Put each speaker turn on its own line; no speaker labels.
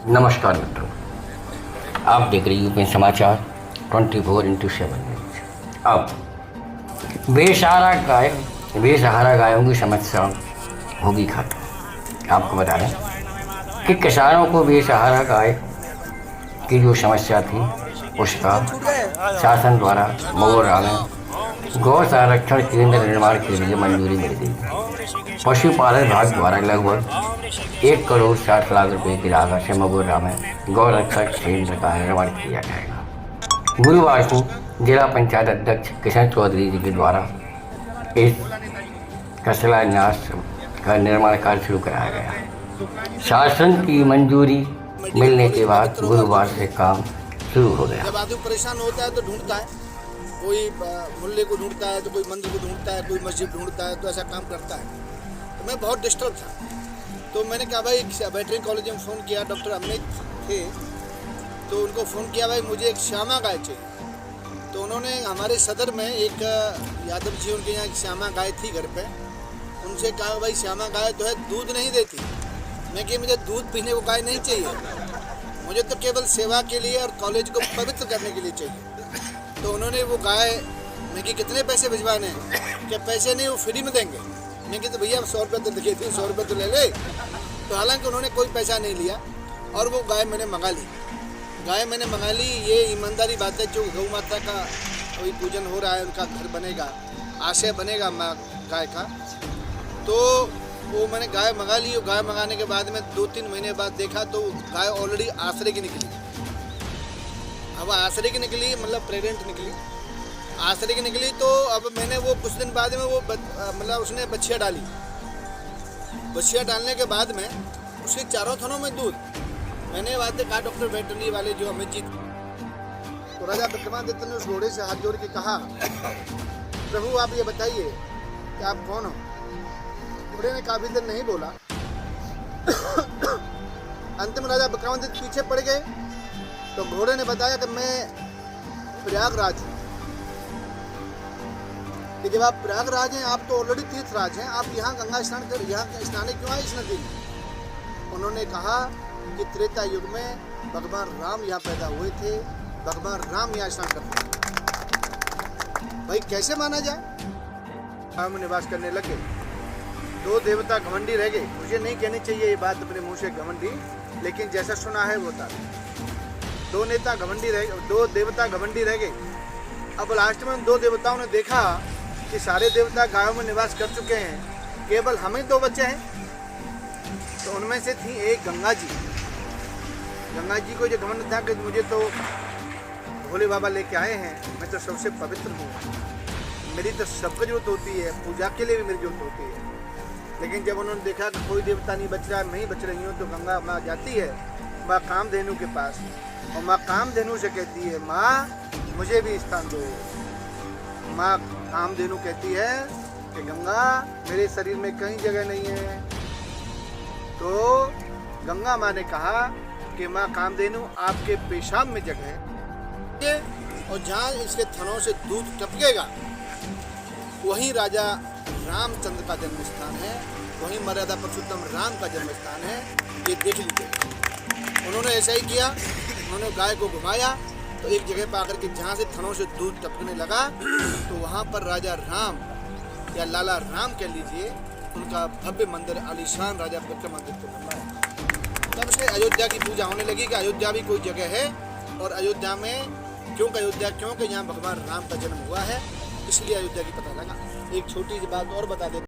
नमस्कार मित्रों, आप देख रहे यूपी समाचार 24/7 न्यूज। अब बेसहारा गायों की समस्या होगी खत्म। आपको बता दें कि किसानों को बेसहारा गाय की जो समस्या थी उसका शासन द्वारा मगोरा में गौ संरक्षण केंद्र निर्माण के लिए मंजूरी मिल गई। पशुपालन विभाग द्वारा लगभग 1,60,00,000 रुपये की लागत से मगोरा में गौ रक्षक केंद्र का निर्माण किया जाएगा। गुरुवार को जिला पंचायत अध्यक्ष किशन चौधरी जी के द्वारा इस शिलान्यास का निर्माण कार्य शुरू कराया गया। शासन की मंजूरी मिलने के बाद गुरुवार से काम शुरू हो गया।
जब आदमी परेशान होता है तो ढूंढता है, कोई मोहल्ले को ढूंढता है, तो कोई मंदिर को ढूंढता है, कोई मस्जिद ढूंढता है, तो ऐसा काम करता है। तो मैं बहुत डिस्टर्ब था, तो मैंने कहा भाई वेटरनरी कॉलेज में फ़ोन किया, डॉक्टर अमित थे, तो उनको फ़ोन किया भाई मुझे एक श्यामा गाय चाहिए। तो उन्होंने हमारे सदर में एक यादव जी उनके यहाँ एक श्यामा गाय थी घर पे, उनसे कहा भाई श्यामा गाय तो है दूध नहीं देती। मैं कि मुझे दूध पीने को गाय नहीं चाहिए, मुझे तो केवल सेवा के लिए और कॉलेज को पवित्र करने के लिए चाहिए। तो उन्होंने वो गाय, मैं कि कितने पैसे भिजवाने हैं, क्या पैसे नहीं वो फ्री में देंगे। मैं कि तो भैया 100 रुपये तो लिखे थे, 100 रुपये तो ले ले। तो हालांकि उन्होंने कोई पैसा नहीं लिया और वो गाय मैंने मंगा ली। ये ईमानदारी बात है, जो गौ माता का कोई पूजन हो रहा है, उनका घर बनेगा, आशय बनेगा माँ गाय का। तो वो मैंने गाय मंगा ली। और गाय मंगाने के बाद में 2-3 महीने बाद देखा तो गाय ऑलरेडी आश्रय की निकली। अब आश्रय की निकली मतलब प्रेग्नेंट निकली, आश्रय की निकली। तो अब मैंने वो कुछ दिन बाद में वो मतलब उसने बच्चियाँ डाली। बच्चियाँ डालने के बाद में उसके चारों थनों में दूध। मैंने बातें कहा डॉक्टर वेटरनरी वाले जो अमित जी, तो राजा विक्रमादित्य ने उस घोड़े से हाथ जोड़ के कहा, प्रभु आप ये बताइए कि आप कौन हो। घोड़े ने काफी देर नहीं बोला। अंतिम राजा विक्रमादित्य पीछे पड़ गए। तो घोड़े ने बताया कि मैं प्रयागराज हूँ। कि जब आप प्रयागराज हैं, आप तो ऑलरेडी तीर्थराज हैं, आप यहाँ गंगा स्नान कर, यहाँ स्नाने क्यों आए इस नदी में। उन्होंने कहा कि त्रेता युग में भगवान राम यहाँ पैदा हुए थे, भगवान राम यहाँ स्नान करते हैं। भाई कैसे माना जाए। हम निवास करने लगे। 2 देवता घमंडी रह गए। मुझे नहीं कहनी चाहिए ये बात अपने मुंह से घमंडी, लेकिन जैसा सुना है वो था। 2 देवता घमंडी रह गए। अब लास्ट में 2 देवताओं ने देखा कि सारे देवता गायों में निवास कर चुके हैं, केवल हम ही 2 बच्चे हैं। तो उनमें से थी एक गंगा जी। गंगा जी को जो घमंड था कि मुझे तो भोले बाबा लेके आए हैं, मैं तो सबसे पवित्र हूँ, मेरी तो सबको जरूरत होती है, पूजा के लिए भी मेरी जरूरत होती है। लेकिन जब उन्होंने देखा कि कोई देवता नहीं बच रहा है, मैं ही बच रही हूँ, तो गंगा माँ जाती है माँ कामधेनु के पास, और माँ कामधेनु से कहती है, माँ मुझे भी स्थान दो। माँ कामधेनु कहती है कि गंगा मेरे शरीर में कहीं जगह नहीं है। तो गंगा माँ ने कहा कि माँ कामधेनु आपके पेशाब में जगह है, और जहाँ इसके थनों से दूध टपकेगा वहीं राजा रामचंद्र का जन्म स्थान है, वहीं मर्यादा पुरुषोत्तम राम का जन्म स्थान है। ये देख लीजिए। उन्होंने ऐसा ही किया। उन्होंने गाय को घुमाया तो एक जगह पर आकर के जहाँ से थनों से दूध टपकने लगा, तो वहाँ पर राजा राम या लाला राम कह लीजिए, उनका भव्य मंदिर आलीशान राजा विक्रमादित्य बनवाया। तब से अयोध्या की पूजा होने लगी कि अयोध्या भी कोई जगह है। और अयोध्या में क्योंकि यहाँ भगवान राम का जन्म हुआ है, इसलिए अयोध्या की पता लगा। एक छोटी सी बात और बता देते